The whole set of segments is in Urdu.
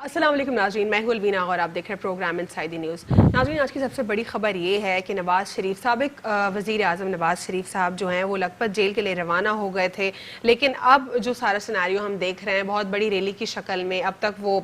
السلام علیکم ناظرین، میں ہوں البینہ اور آپ دیکھ رہے ہیں پروگرام انسائیڈ دی نیوز۔ ناظرین، آج کی سب سے بڑی خبر یہ ہے کہ نواز شریف سابق وزیر اعظم نواز شریف صاحب جو ہیں وہ لکھپت جیل کے لیے روانہ ہو گئے تھے، لیکن اب جو سارا سیناریو ہم دیکھ رہے ہیں بہت بڑی ریلی کی شکل میں، اب تک وہ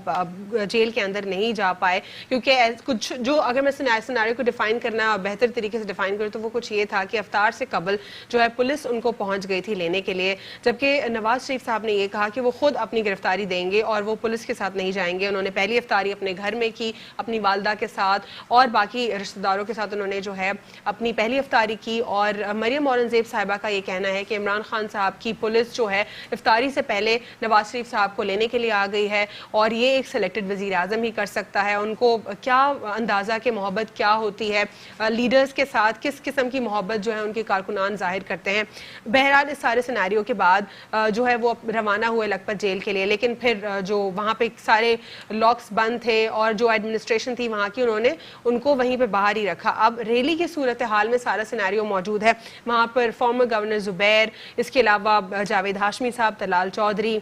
جیل کے اندر نہیں جا پائے، کیونکہ کچھ جو اگر میں سیناریو کو ڈیفائن کرنا بہتر طریقے سے ڈیفائن کروں تو وہ کچھ یہ تھا کہ افطار سے قبل جو ہے پولیس ان کو پہنچ گئی تھی لینے کے لیے، جبکہ نواز شریف صاحب نے یہ کہا کہ وہ خود اپنی گرفتاری دیں گے اور وہ پولیس کے ساتھ نہیں جائیں گے۔ انہوں نے پہلی افطاری اپنے گھر میں کی، اپنی والدہ کے ساتھ اور باقی رشتہ داروں کے ساتھ انہوں نے جو ہے اپنی پہلی افطاری کی، اور مریم اورنگزیب صاحبہ کا یہ کہنا ہے کہ عمران خان صاحب کی پولیس جو ہے افطاری سے پہلے نواز شریف صاحب کو لینے کے لیے آ گئی ہے، اور یہ ایک سلیکٹڈ وزیر اعظم ہی کر سکتا ہے۔ ان کو کیا اندازہ کہ محبت کیا ہوتی ہے، لیڈرز کے ساتھ کس قسم کی محبت جو ہے ان کے کارکنان ظاہر کرتے ہیں۔ بہرحال اس سارے سیناریو کے بعد جو ہے وہ روانہ ہوئے لکھپت جیل کے لیے، لیکن پھر جو وہاں پہ سارے لاکس بند تھے اور جو ایڈمنسٹریشن تھی وہاں کی، انہوں نے ان کو وہیں پہ باہر ہی رکھا۔ اب ریلی کی صورتحال میں سارا سیناریو موجود ہے، وہاں پر فارمر گورنر زبیر، اس کے علاوہ جاوید ہاشمی صاحب، طلال چودھری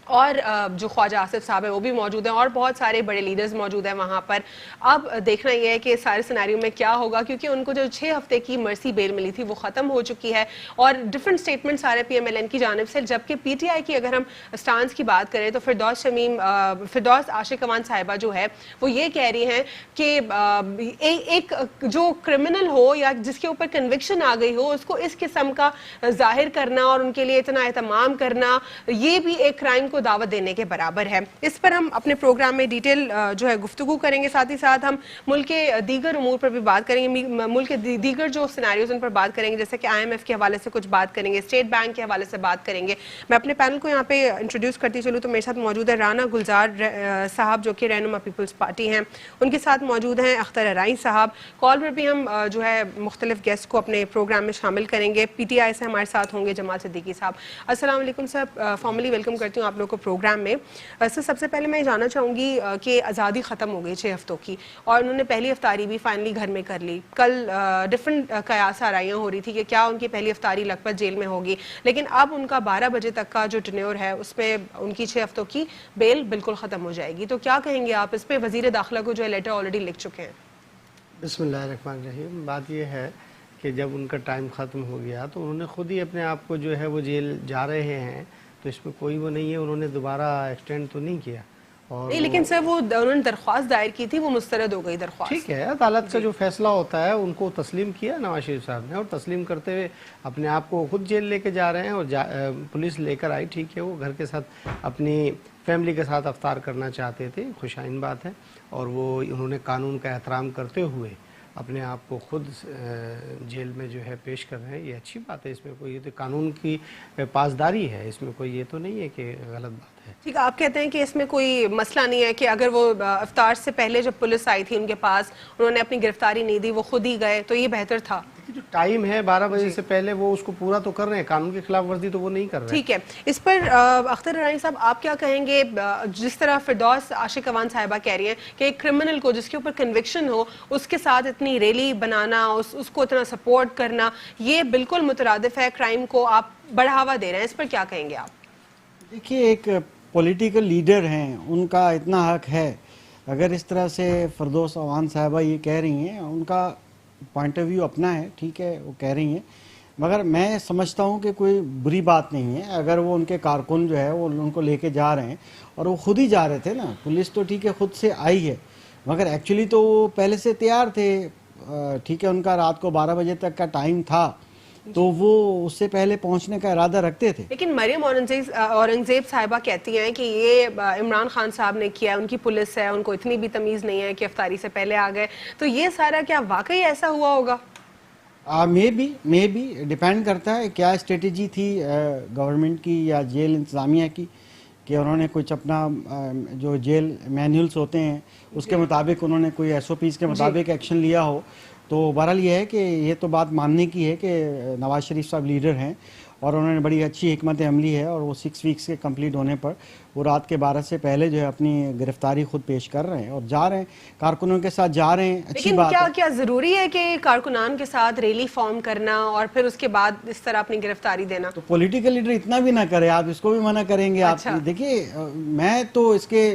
اور جو خواجہ آصف صاحب ہیں وہ بھی موجود ہیں، اور بہت سارے بڑے لیڈرز موجود ہیں وہاں پر۔ اب دیکھنا یہ ہے کہ سارے سیناریو میں کیا ہوگا، کیونکہ ان کو جو 6 ہفتے کی مرسی بیل ملی تھی وہ ختم ہو چکی ہے، اور ڈفرینٹ سٹیٹمنٹ سارے پی ایم ایل این کی جانب سے، جبکہ پی ٹی آئی کی اگر ہم سٹانس کی بات کریں تو فردوس عاشق اوان صاحبہ جو ہے وہ یہ کہہ رہی ہیں کہ ایک جو کرمنل ہو یا جس کے اوپر کنوکشن آ گئی ہو اس کو اس قسم کا ظاہر کرنا اور ان کے لیے اتنا اہتمام کرنا، یہ بھی ایک کرائم کو دعوت دینے کے برابر ہے۔ اس پر ہم اپنے پروگرام میں ڈیٹیل جو ہے گفتگو کریں گے، ساتھ ہی ساتھ ہم ملک کے دیگر امور پر بھی بات کریں گے، ملک کے دیگر جو سیناریوز ان پر بات کریں گے، جیسے کہ آئی ایم ایف کے حوالے سے کچھ بات کریں گے، اسٹیٹ بینک کے حوالے سے بات کریں گے۔ میں اپنے پینل کو یہاں پہ انٹروڈیوس کرتی چلوں تو میرے ساتھ موجود ہے رانا گلزار صاحب جو کہ رہنما پیپلز پارٹی ہیں، ان کے ساتھ موجود ہیں اختر ارائیں صاحب۔ کال پر بھی ہم جو ہے مختلف گیسٹ کو اپنے پروگرام میں شامل کریں گے۔ پی ٹی آئی سے ہمارے ساتھ ہوں گے جمال صدیقی صاحب۔ السلام علیکم سر، فارملی ویلکم کرتی ہوں آپ لوگ کو پروگرام میں۔ سر سب سے پہلے میں یہ جاننا چاہوں گی کہ آزادی ختم ہو گئی 6 ہفتوں کی، اور انہوں نے پہلی افطاری بھی فائنلی گھر میں کر لی۔ کل ڈفرینٹ قیاس آرائیاں ہو رہی تھی کہ کیا ان کی پہلی افطاری لکھپت جیل میں ہوگی، لیکن اب ان کا 12 بجے تک کا جو ٹینیور ہے اس پہ ان کی 6 ہفتوں کی بیل بالکل ختم ہو جائے گی، تو کیا کہیں گے آپ اس پہ؟ وزیر داخلہ کو جو ہے لیٹر آلریڈی لکھ چکے ہیں۔ بسم اللہ الرحمن الرحیم۔ بات یہ ہے کہ جب ان کا ٹائم ختم ہو گیا تو انہوں نے خود ہی اپنے آپ کو جو ہے وہ جیل جا رہے ہیں، تو اس میں کوئی وہ نہیں ہے، انہوں نے دوبارہ ایکسٹینڈ تو نہیں کیا۔ اور نہیں، لیکن سر وہ انہوں نے درخواست دائر کی تھی، وہ مسترد ہو گئی درخواست۔ ٹھیک ہے، عدالت کا جو فیصلہ ہوتا ہے ان کو تسلیم کیا نواز شریف صاحب نے، اور تسلیم کرتے ہوئے اپنے آپ کو خود جیل لے کے جا رہے ہیں، اور پولیس لے کر آئی۔ ٹھیک ہے، وہ گھر کے ساتھ اپنی فیملی کے ساتھ افطار کرنا چاہتے تھے، خوشائن بات ہے، اور وہ انہوں نے قانون کا احترام کرتے ہوئے اپنے آپ کو خود جیل میں جو ہے پیش کر رہے ہیں۔ یہ اچھی بات ہے، اس میں کوئی یہ تو قانون کی پاسداری ہے، اس میں کوئی یہ تو نہیں ہے کہ غلط بات ہے۔ ٹھیک ہے، آپ کہتے ہیں کہ اس میں کوئی مسئلہ نہیں ہے کہ اگر وہ افطار سے پہلے جب پولیس آئی تھی ان کے پاس انہوں نے اپنی گرفتاری نہیں دی، وہ خود ہی گئے، تو یہ بہتر تھا؟ جو ٹائم ہے 12 بجے سے پہلے وہ اس کو پورا تو کر رہے ہیں، قانون کی خلاف ورزی تو وہ نہیں کر رہے۔ ٹھیک ہے، اس پر اختر ارائیں صاحب آپ کیا کہیں گے؟ جس طرح فردوس عاشق اوان صاحبہ کہہ رہی ہیں کہ ایک کرمنل کو جس کے اوپر کنوکشن ہو اس کے ساتھ اتنی ریلی بنانا، اس کو اتنا سپورٹ کرنا، یہ بالکل مترادف ہے کرائم کو، آپ بڑھاوا دے رہے ہیں، اس پر کیا کہیں گے آپ؟ دیکھیے، ایک پولیٹیکل لیڈر ہیں، ان کا اتنا حق ہے، اگر اس طرح سے فردوس اوان صاحبہ یہ کہہ رہی ہیں، ان کا پوائنٹ آف ویو اپنا ہے، ٹھیک ہے، وہ کہہ رہی ہیں، مگر میں سمجھتا ہوں کہ کوئی بری بات نہیں ہے اگر وہ ان کے کارکن جو ہے وہ ان کو لے کے جا رہے ہیں، اور وہ خود ہی جا رہے تھے نا، پولیس تو ٹھیک ہے خود سے آئی ہے، مگر ایکچولی تو وہ پہلے سے تیار تھے، ٹھیک ہے، ان کا رات کو 12 بجے تک کا ٹائم تھا، تو وہ اس سے پہلے پہنچنے کا ارادہ رکھتے تھے۔ لیکن مریم اورنگزیب صاحبہ کہتی ہیں کہ یہ عمران خان صاحب نے کیا، ان کی پولیس ہے، ان کو اتنی بھی تمیز نہیں ہے کہ افطاری سے پہلے آ گئے، تو یہ سارا کیا واقعی ایسا ہوا ہوگا؟ مے بی ڈیپینڈ کرتا ہے کیا اسٹریٹجی تھی گورنمنٹ کی یا جیل انتظامیہ کی، کہ انہوں نے کچھ اپنا جو جیل مینیولز ہوتے ہیں اس کے مطابق انہوں نے کوئی ایس او پیز کے مطابق ایکشن لیا ہو۔ تو بہرحال یہ ہے کہ یہ تو بات ماننے کی ہے کہ نواز شریف صاحب لیڈر ہیں، اور انہوں نے بڑی اچھی حکمت عملی ہے، اور وہ 6 ویکس کے کمپلیٹ ہونے پر وہ رات کے 12 سے پہلے جو ہے اپنی گرفتاری خود پیش کر رہے ہیں اور جا رہے ہیں، کارکنوں کے ساتھ جا رہے ہیں، اچھی بات ہے۔ لیکن کیا ضروری ہے کہ کارکنان کے ساتھ ریلی فارم کرنا اور پھر اس کے بعد اس طرح اپنی گرفتاری دینا؟ تو پولیٹیکل لیڈر اتنا بھی نہ کرے، آپ اس کو بھی منع کریں گے؟ آپ دیکھیے، میں تو اس کے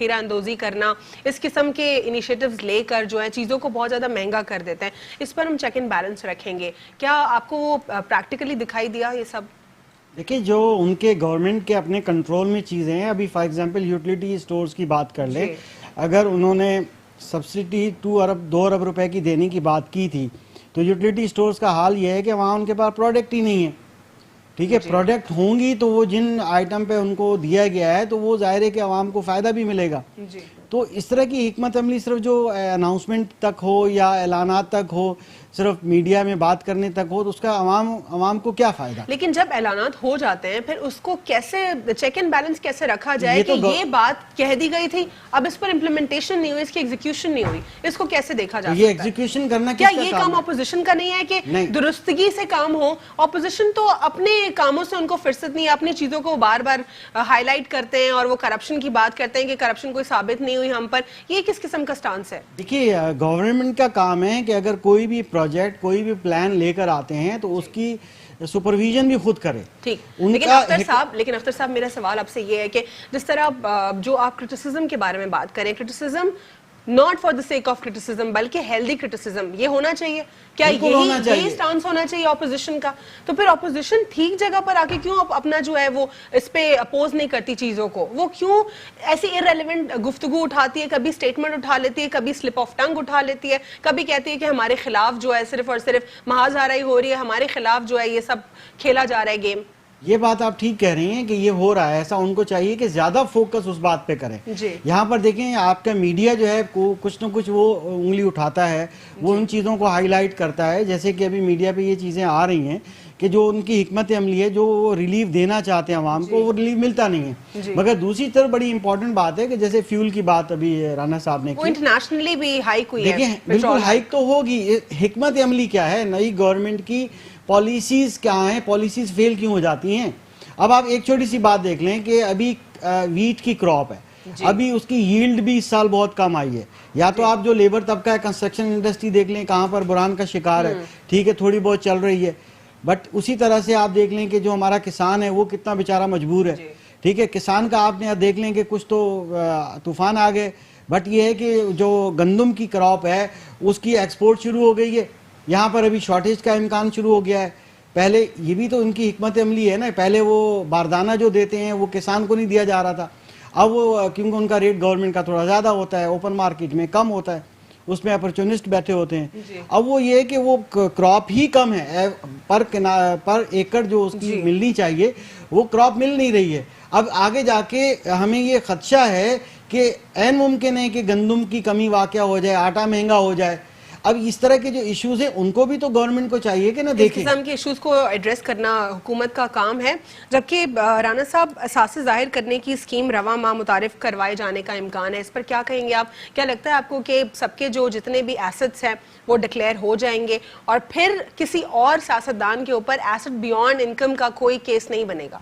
ذخیرہ اندوزی کرنا, اس قسم کے انیشیٹوز لے کر جو ہے چیزوں کو بہت زیادہ مہنگا کر دیتے ہیں. اس پر ہم چیک اینڈ بیلنس رکھیں گے. کیا آپ کو وہ پریکٹیکلی دکھائی دیا یہ سب؟ دیکھیں جو ان کے گورنمنٹ کے اپنے کنٹرول میں چیزیں ہیں, ابھی فار ایگزامپل یوٹیلیٹی اسٹورز کی بات کر لیں, اگر انہوں نے سبسڈی 2 ارب روپے کی دینے کی بات کی تھی, تو یوٹیلیٹی اسٹورز کا حال یہ ہے کہ وہاں ان کے پاس پروڈکٹ ہی نہیں ہے. ٹھیک ہے, پروڈکٹ ہوں گی تو وہ جن آئٹم پہ ان کو دیا گیا ہے تو وہ ظاہر ہے کہ عوام کو فائدہ بھی ملے گا. تو اس طرح کی حکمت عملی صرف جو اناؤنسمنٹ تک ہو یا اعلانات تک ہو, صرف میڈیا میں بات کرنے تک ہو, تو اس کا عوام کو کیا فائدہ؟ لیکن جب اعلانات ہو جاتے ہیں پھر اس کو کیسے چیک اینڈ بیلنس کیسے رکھا جائے کہ یہ بات کہہ دی گئی تھی, اب اس پر امپلیمنٹیشن نہیں ہوئی, اس کی ایگزیکیوشن نہیں ہوئی, اس کو کیسے دیکھا جا سکتا ہے؟ یہ ایگزیکیوشن کرنا کیا یہ کام اپوزیشن کا نہیں ہے کہ درستگی سے کام ہو؟ اپوزیشن تو اپنے کاموں سے ان کو فرصت نہیں ہے, اپنی چیزوں کو بار بار ہائی لائٹ کرتے ہیں اور وہ کرپشن کی بات کرتے ہیں کہ کرپشن کوئی ثابت نہیں ہوئی ہم پر. یہ کس قسم کا سٹانس ہے؟ دیکھیے گورنمنٹ کا کام ہے کہ اگر کوئی بھی پروجیکٹ کوئی بھی پلان لے کر آتے ہیں تو اس کی سپرویژن بھی خود کرے. ٹھیک, لیکن اختر صاحب میرا سوال آپ سے یہ ہے کہ جس طرح جو آپ کرٹیسزم کے بارے میں بات کریں, criticism not for the sake of criticism بلکہ ہیلدی کرٹیسزم یہ ہونا چاہیے, کیا یہی سٹانس ہونا چاہیے اپوزیشن کا؟ تو پھر اپوزیشن ٹھیک جگہ پر آ کے کیوں اپنا جو ہے وہ اس پہ اپوز نہیں کرتی چیزوں کو؟ وہ کیوں ایسی ارریلیونٹ گفتگو اٹھاتی ہے, کبھی سٹیٹمنٹ اٹھا لیتی ہے, کبھی سلپ آف ٹنگ اٹھا لیتی ہے, کبھی کہتی ہے کہ ہمارے خلاف جو ہے صرف اور صرف محاذ آرائی ہو رہی ہے, ہمارے خلاف جو ہے یہ سب کھیلا جا رہا ہے گیم. یہ بات آپ ٹھیک کہہ رہی ہیں کہ یہ ہو رہا ہے, ایسا ان کو چاہیے کہ زیادہ فوکس اس بات پہ کریں. یہاں پر دیکھیں آپ کا میڈیا جو ہے کچھ نہ کچھ وہ انگلی اٹھاتا ہے, وہ ان چیزوں کو ہائی لائٹ کرتا ہے, جیسے کہ ابھی میڈیا پہ یہ چیزیں آ رہی ہیں کہ جو ان کی حکمت عملی ہے, جو وہ ریلیف دینا چاہتے ہیں عوام کو, وہ ریلیف ملتا نہیں ہے. مگر دوسری طرف بڑی امپورٹنٹ بات ہے کہ جیسے فیول کی بات ابھی رانا صاحب نے کی, انٹرنیشنلی بھی ہائیک ہوئی ہے. دیکھیں بالکل ہائیک تو ہوگی, حکمت عملی کیا ہے, نئی گورنمنٹ کی پالیسیز کیا ہیں, پالیسیز فیل کیوں ہو جاتی ہیں. اب آپ ایک چھوٹی سی بات دیکھ لیں کہ ابھی ویٹ کی کراپ ہے, ابھی اس کی ییلڈ بھی اس سال بہت کم آئی ہے. یا تو آپ جو لیبر طبقہ ہے, کنسٹرکشن انڈسٹری دیکھ لیں کہاں پر بحران کا شکار ہے, ٹھیک ہے تھوڑی بہت چل رہی ہے, بٹ اسی طرح سے آپ دیکھ لیں کہ جو ہمارا کسان ہے وہ کتنا بیچارہ مجبور ہے. ٹھیک ہے, کسان کا آپ نے دیکھ لیں کہ کچھ تو طوفان آ گئے, بٹ یہ ہے کہ جو گندم کی کراپ ہے اس کی ایکسپورٹ شروع ہو گئی ہے, یہاں پر ابھی شارٹیج کا امکان شروع ہو گیا ہے. پہلے یہ بھی تو ان کی حکمت عملی ہے نا, پہلے وہ باردانہ جو دیتے ہیں وہ کسان کو نہیں دیا جا رہا تھا, اب وہ کیونکہ ان کا ریٹ گورنمنٹ کا تھوڑا زیادہ ہوتا ہے, اوپن مارکیٹ میں کم ہوتا ہے, اس میں اپرچونسٹ بیٹھے ہوتے ہیں. اب وہ یہ ہے کہ وہ کراپ ہی کم ہے, پر ایکڑ جو اس کی ملنی چاہیے وہ کراپ مل نہیں رہی ہے. اب آگے جا کے ہمیں یہ خدشہ ہے کہ عین ممکن ہے کہ گندم کی کمی واقع ہو جائے, آٹا مہنگا ہو جائے. اب اس طرح کے جو ایشوز ہیں ان کو بھی تو گورنمنٹ کو چاہیے کہ نہ دیکھیں. اس قسم کے ایشوز کو ایڈریس کرنا حکومت کا کام ہے. جبکہ رانا صاحب, اثاثے ظاہر کرنے کی اسکیم رواں ماہ متعارف کروائے جانے کا امکان ہے, اس پر کیا کہیں گے آپ؟ کیا لگتا ہے آپ کو کہ سب کے جو جتنے بھی ایسٹس ہیں وہ ڈکلیئر ہو جائیں گے اور پھر کسی اور سیاستدان کے اوپر ایسٹ بیونڈ انکم کا کوئی کیس نہیں بنے گا؟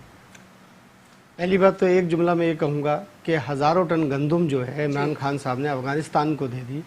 پہلی بات تو ایک جملہ میں یہ کہوں گا کہ ہزاروں ٹن گندم جو ہے عمران خان صاحب نے افغانستان کو دے دی,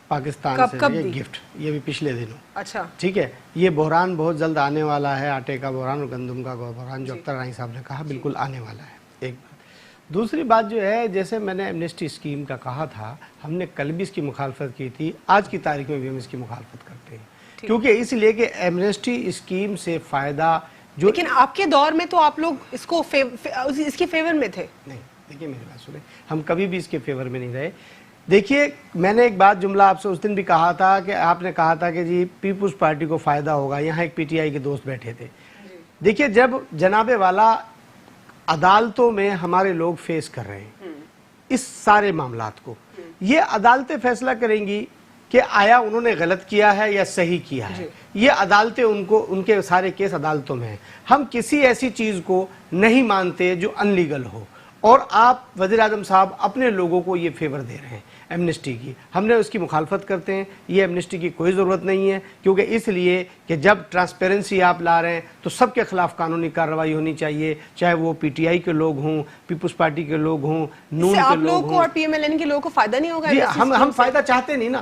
پاکستان سے یہ گفٹ, یہ بھی پچھلے دنوں. اچھا ٹھیک ہے, یہ بحران بہت جلد آنے والا ہے, آٹے کا بحران اور گندم کا بحران جو اختر رائی صاحب نے کہا بالکل آنے والا ہے. ایک بات. دوسری بات جو ہے, جیسے میں نے ایمنسٹی اسکیم کا کہا تھا, ہم نے کل بھی اس کی مخالفت کی تھی, آج کی تاریخ میں بھی ہم اس کی مخالفت کرتے ہیں, کیونکہ اس لیے کہ ایمنسٹی اسکیم سے فائدہ جو, لیکن آپ کے دور میں تو آپ لوگ اس کو اس کے فیور میں تھے. نہیں, دیکھیے میری بات سنیں, ہم کبھی بھی اس کے فیور میں نہیں رہے. دیکھیے میں نے ایک بات جملہ آپ سے اس دن بھی کہا تھا کہ آپ نے کہا تھا کہ جی پیپلز پارٹی کو فائدہ ہوگا, یہاں ایک پی ٹی آئی کے دوست بیٹھے تھے. دیکھیے جب جناب والا عدالتوں میں ہمارے لوگ فیس کر رہے ہیں اس سارے معاملات کو, یہ عدالتیں فیصلہ کریں گی کہ آیا انہوں نے غلط کیا ہے یا صحیح کیا ہے. یہ عدالتیں ان کے سارے کیس عدالتوں میں ہیں. ہم کسی ایسی چیز کو نہیں مانتے جو ان لیگل ہو, اور آپ وزیر اعظم صاحب اپنے لوگوں کو یہ فیور دے رہے ہیں ایمنسٹی کی. ہم نے اس کی مخالفت کرتے ہیں, یہ ایمنسٹی کی کوئی ضرورت نہیں ہے, کیونکہ اس لیے کہ جب ٹرانسپیرنسی آپ لا رہے ہیں تو سب کے خلاف قانونی کارروائی ہونی چاہیے, چاہے وہ پی ٹی آئی کے لوگ ہوں, پیپلز پارٹی کے لوگ ہوں, نون کے لوگ ہوں. آپ لوگ کو اور پی ایم ایل این کے لوگوں کو فائدہ نہیں ہوگا؟ ہم فائدہ چاہتے نہیں نا,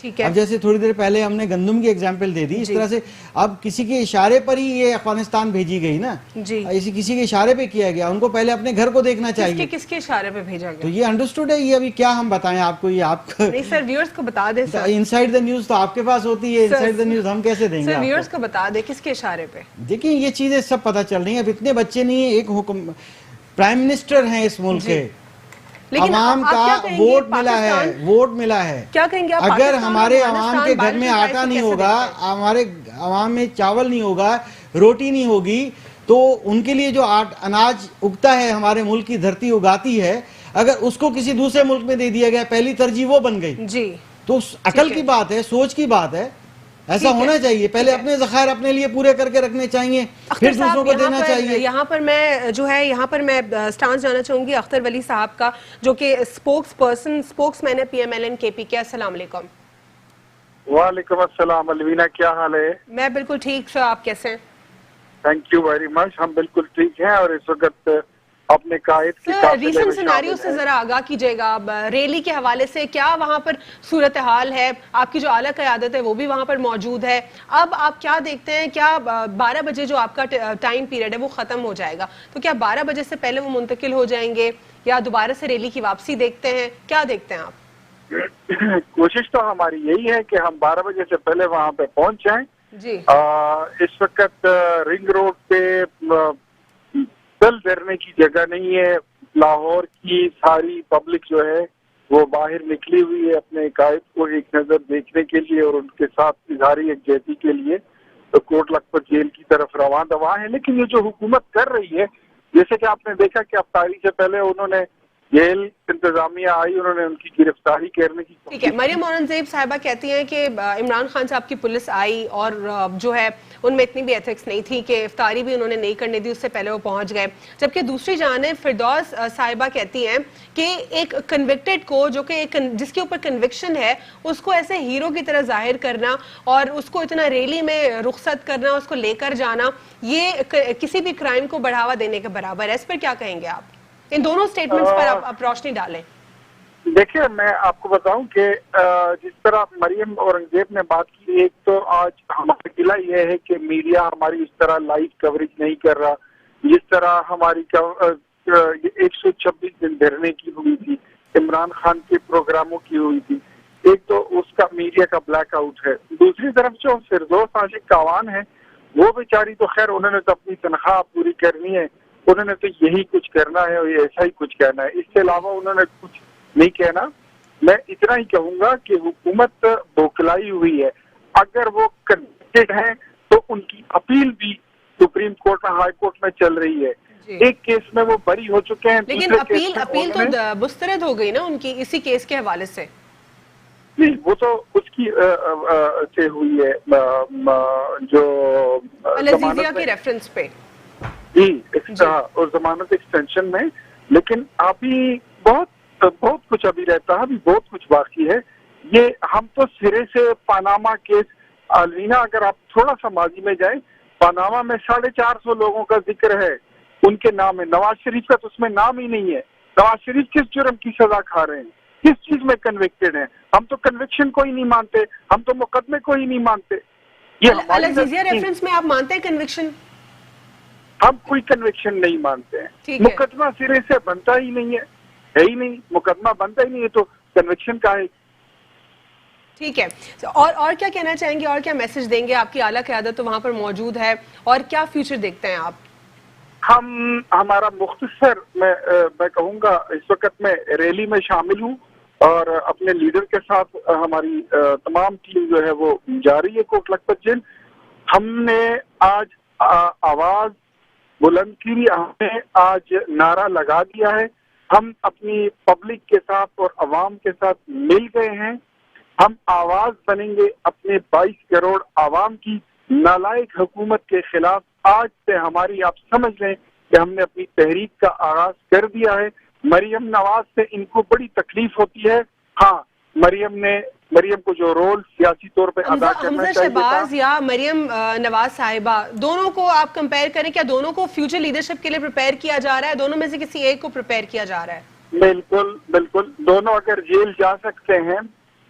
ٹھیک ہے. اب جیسے تھوڑی دیر پہلے ہم نے گندم کی ایگزامپل دے دی, اس طرح سے اب کسی کے اشارے پر ہی یہ افغانستان بھیجی گئی نا, کسی کے اشارے پہ کیا گیا, ان کو پہلے اپنے گھر کو دیکھنا چاہیے. کس کے اشارے پہ بھیجا گیا؟ تو یہ انڈرسٹوڈ ہے, یہ ابھی کیا ہم بتائیں آپ کو, یہ آپ کو نہیں سر, ویورز کو بتا دیں سر. انسائیڈ دا نیوز تو آپ کے پاس ہوتی ہے, انسائیڈ دا نیوز ہم کیسے دیں گے سر؟ ویورز کو بتا دیں کس کے اشارے پہ. دیکھیں یہ چیزیں سب پتہ چل رہی ہیں, اب اتنے بچے نہیں ہیں, ایک حکم پرائم منسٹر ہیں اس ملک کے, عوام کا ووٹ ملا ہے, ووٹ ملا ہے. کیا کہیں گے آپ؟ اگر ہمارے عوام کے گھر میں آٹا نہیں ہوگا, ہمارے عوام میں چاول نہیں ہوگا, روٹی نہیں ہوگی, تو ان کے لیے جو اناج اگتا ہے ہمارے ملک کی دھرتی اگاتی ہے, اگر اس کو کسی دوسرے ملک میں دے دیا گیا, پہلی ترجیح وہ بن گئی. جی تو عقل کی بات ہے, سوچ کی بات ہے, ایسا ہونا چاہیے. پہلے اپنے ذخائر اپنے لیے پورے کر کے رکھنے چاہیے, پھر دوسروں کو دینا چاہیے. یہاں پر میں سٹانس جانا چاہوں گی اختر ولی صاحب کا, جو کہ سپوکس مین ہے پی ایم ایل این کے پی کے. السلام علیکم. وعلیکم السلام. الوینا کیا حال ہے؟ میں بالکل ٹھیک سر, آپ کیسے ہیں؟ تھینک یو ویری مچ, ہم بالکل ٹھیک ہیں. اور اس وقت اپنے قائد کی ریسنٹ سیناریو سے ذرا آگاہ کیجیے گا, ریلی کے حوالے سے کیا وہاں پر صورتحال ہے؟ آپ کی جو اعلیٰ قیادت ہے وہ بھی وہاں پر موجود ہے. اب آپ کیا دیکھتے ہیں, کیا 12 بجے جو آپ کا ٹائم پیریڈ ہے وہ ختم ہو جائے گا, تو کیا 12 بجے سے پہلے وہ منتقل ہو جائیں گے یا دوبارہ سے ریلی کی واپسی دیکھتے ہیں؟ کیا دیکھتے ہیں آپ؟ کوشش تو ہماری یہی ہے کہ ہم 12 بجے سے پہلے وہاں پہ پہنچ جائیں. جی اس وقت رنگ روڈ پہ دل دھرنے کی جگہ نہیں ہے. لاہور کی ساری پبلک جو ہے وہ باہر نکلی ہوئی ہے اپنے قائد کو ایک نظر دیکھنے کے لیے اور ان کے ساتھ اظہاری یکجہتی کے لیے. تو کوٹ لکھپت جیل کی طرف رواں دواں ہے. لیکن یہ جو حکومت کر رہی ہے, جیسے کہ آپ نے دیکھا کہ افطاری سے پہلے انہوں نے جیل انتظامیہ آئی, انہوں نے ان کی گرفتاری کرنے کی. ٹھیک ہے, مریم اورنگزیب صاحبہ کہتی ہیں کہ عمران خان صاحب کی پولیس آئی اور جو ہے ان میں اتنی بھی ایتھکس نہیں تھی کہ افطاری بھی انہوں نے نہیں کرنے دی, اس سے پہلے وہ پہنچ گئے. جبکہ دوسری جانب فردوس صاحبہ کہتی ہیں کہ ایک کنوکٹڈ کو, جو کہ جس کے اوپر کنوکشن ہے, اس کو ایسے ہیرو کی طرح ظاہر کرنا اور اس کو اتنا ریلی میں رخصت کرنا, اس کو لے کر جانا, یہ کسی بھی کرائم کو بڑھاوا دینے کے برابر ہے. اس پر کیا کہیں گے آپ؟ ان دونوں سٹیٹمنٹس پر آپ روشنی ڈالیں. دیکھیں, میں آپ کو بتاؤں کہ جس طرح مریم اورنگزیب نے بات کی, ایک تو آج ہمارا قلعہ یہ ہے کہ میڈیا ہماری اس طرح لائیو کوریج نہیں کر رہا جس طرح ہماری 126 دن دھرنے کی ہوئی تھی, عمران خان کے پروگراموں کی ہوئی تھی. ایک تو اس کا میڈیا کا بلیک آؤٹ ہے. دوسری طرف جو فردوس عاشق کاوان ہے, وہ بیچاری تو خیر انہوں نے تو اپنی تنخواہ پوری کرنی ہے, انہوں نے تو یہی کچھ کرنا ہے اور ایسا ہی کچھ کہنا ہے. اس کے علاوہ انہوں نے کچھ نہیں کہنا. میں اتنا ہی کہوں گا کہ حکومت بوکلائی ہوئی ہے. اگر وہ کنوکٹڈ ہیں تو ان کی اپیل بھی سپریم کورٹ میں, ہائی کورٹ میں چل رہی ہے. ایک کیس میں وہ بری ہو چکے ہیں, لیکن اپیل تو مسترد ہو گئی نا ان کی اسی کیس کے حوالے سے. نہیں, وہ تو اس کی سے ہوئی ہے جو العزیزیہ کی ریفرنس پہ, جی, اور ضمانت ایکسٹینشن میں. لیکن ابھی بہت کچھ ابھی رہتا ہے, ابھی بہت کچھ باقی ہے. یہ ہم تو سرے سے پاناما کیس, الوینا اگر آپ تھوڑا سا ماضی میں جائیں, پاناما میں 450 لوگوں کا ذکر ہے, ان کے نام ہے. نواز شریف کا تو اس میں نام ہی نہیں ہے. نواز شریف کس جرم کی سزا کھا رہے ہیں, کس چیز میں کنوکٹڈ ہیں؟ ہم تو کنوکشن کو ہی نہیں مانتے, ہم تو مقدمے کو ہی نہیں مانتے. العزیزیہ ریفرنس میں آپ مانتے ہیں کنوکشن؟ ہم کوئی کنوکشن نہیں مانتے ہیں. مقدمہ سرے سے بنتا ہی نہیں ہے ہی نہیں. مقدمہ بنتا ہی نہیں ہے تو کنوکشن کا ہے. ٹھیک ہے, اور کیا کہنا چاہیں گے, اور کیا میسج دیں گے؟ آپ کی اعلیٰ قیادت تو وہاں پر موجود ہے, اور کیا فیوچر دیکھتے ہیں آپ؟ ہمارا مختصر میں کہوں گا, اس وقت میں ریلی میں شامل ہوں اور اپنے لیڈر کے ساتھ ہماری تمام ٹیم جو ہے وہ جا رہی ہے کوٹ لکھپت جیل. ہم نے آج آواز بلند کی, ہم نے آج نعرہ لگا دیا ہے. ہم اپنی پبلک کے ساتھ اور عوام کے ساتھ مل گئے ہیں. ہم آواز بنیں گے اپنے 22 کروڑ عوام کی نالائق حکومت کے خلاف. آج سے ہماری, آپ سمجھ لیں کہ ہم نے اپنی تحریک کا آغاز کر دیا ہے. مریم نواز سے ان کو بڑی تکلیف ہوتی ہے. ہاں, مریم کو جو رول سیاسی طور پہ ادا کرنا حمزہ شہباز یا مریم نواز صاحبہ, دونوں کو آپ کمپیئر کریں, کیا دونوں کو فیوچر لیڈرشپ کے لیے پریپیئر کیا جا رہا ہے؟ دونوں میں سے کسی ایک کو پریپیئر کیا جا رہا ہے؟ بالکل, دونوں اگر جیل جا سکتے ہیں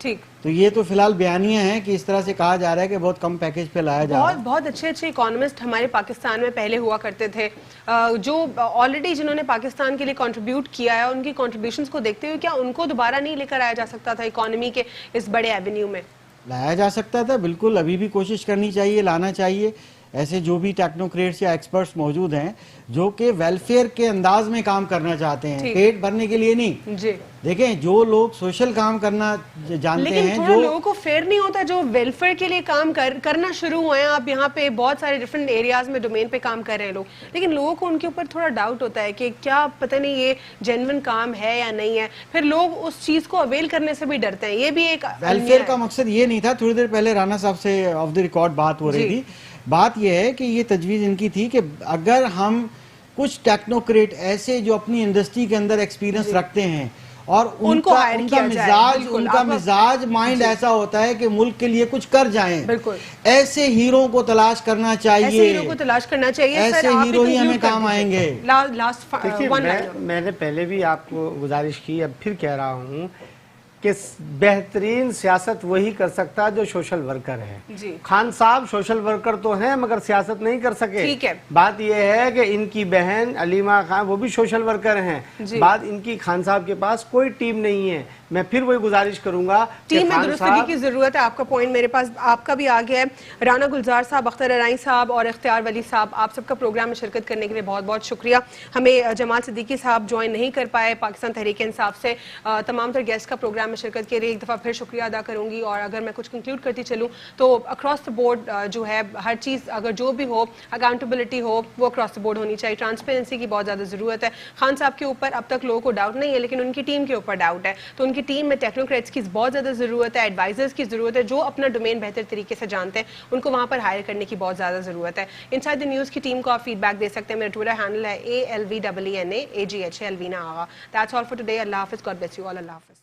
ٹھیک. تو یہ تو فی الحال بیانیاں ہیں کہ اس طرح سے کہا جا رہا ہے کہ بہت کم پیکج پہ لایا جا رہا ہے. بہت اچھے اکانومسٹ ہمارے پاکستان میں پہلے ہوا کرتے تھے جو آلریڈی جنہوں نے پاکستان کے لیے کنٹریبیوٹ کیا ہے, ان کی کنٹریبیوشنز کو دیکھتے ہوئے کیا ان کو دوبارہ نہیں لے کر آیا جا سکتا تھا اکانومی کے اس بڑے ایونیو میں؟ لایا جا سکتا تھا بالکل, ابھی بھی کوشش کرنی چاہیے, لانا چاہیے. ایسے جو بھی ٹیکنوکریٹس یا ایکسپرٹس موجود ہیں جو کہ ویلفیئر کے انداز میں کام کرنا چاہتے ہیں, پیٹ بھرنے کے لیے نہیں. جی دیکھیں جو لوگ سوشل کام کرنا جانتے ہیں, لیکن تھوڑا لوگوں کو فیئر نہیں ہوتا جو ویلفیئر کے لیے کام کرنا شروع ہوئے ہیں. آپ یہاں پہ بہت سارے ڈفرینٹ ایریاز میں ڈومین پہ کام کر رہے ہیں لوگ, لیکن لوگوں کو ان کے اوپر تھوڑا ڈاؤٹ ہوتا ہے کہ کیا پتہ نہیں یہ جینون کام ہے یا نہیں ہے, پھر لوگ اس چیز کو اویل کرنے سے بھی ڈرتے ہیں. یہ بھی ایک ویلفیئر کا مقصد یہ نہیں تھا. تھوڑی دیر پہلے رانا صاحب سے آف دی ریکارڈ بات ہو رہی تھی. بات یہ ہے کہ یہ تجویز ان کی تھی کہ اگر ہم کچھ ٹیکنوکریٹ ایسے جو اپنی انڈسٹری کے اندر ایکسپیرینس رکھتے ہیں اور ان کا مزاج مائنڈ ایسا ہوتا ہے کہ ملک کے لیے کچھ کر جائیں, ایسے ہیرو کو تلاش کرنا چاہیے. ایسے ہیرو ہی ہمیں کام آئیں گے. میں نے پہلے بھی آپ کو گزارش کی, اب پھر کہہ رہا ہوں کہ بہترین سیاست وہی کر سکتا جو سوشل ورکر ہے. خان صاحب سوشل ورکر تو ہیں مگر سیاست نہیں کر سکے. بات یہ ہے کہ ان کی بہن علیمہ خان وہ بھی سوشل ورکر ہیں. بات ان کی خان صاحب کے پاس کوئی ٹیم نہیں ہے. میں پھر وہی گزارش کروں گا ٹیم میں درستگی کی ضرورت ہے. آپ کا پوائنٹ میرے پاس آپ کا بھی آ گیا ہے. رانا گلزار صاحب, اختر ارائیں صاحب اور اختیار ولی صاحب, آپ سب کا پروگرام میں شرکت کرنے کے لیے بہت بہت شکریہ. ہمیں جمال صدیقی صاحب جوائن نہیں کر پائے پاکستان تحریک انصاف سے. تمام تر گیسٹ کا پروگرام میں شرکت کے لیے ایک دفعہ پھر شکریہ ادا کروں گی. اور اگر میں کچھ کنکلوڈ کرتی چلوں تو اکراس دا بورڈ جو ہے ہر چیز اگر جو بھی ہو, اکاؤنٹیبلٹی ہو, وہ اکراس دا بورڈ ہونی چاہیے. ٹرانسپیرنسی کی بہت زیادہ ضرورت ہے. خان صاحب کے اوپر اب تک لوگوں کو ڈاؤٹ نہیں ہے, لیکن ان کی ٹیم کے اوپر ڈاؤٹ ہے. تو ان کی ٹیم میں ٹیکنوکریٹس کی بہت زیادہ ضرورت ہے, ایڈوائزرز کی ضرورت ہے جو اپنا ڈومین بہتر طریقے سے جانتے ہیں. ان کو وہاں پر ہائر کرنے کی بہت زیادہ ضرورت ہے. انسائیڈ دی نیوز کی ٹیم کو آپ فیڈ بیک دے سکتے ہیں. میرا ٹویٹر ہینڈل ہے ALVENAAGHA. That's all for today. اللہ حافظ. God bless you all. اللہ حافظ.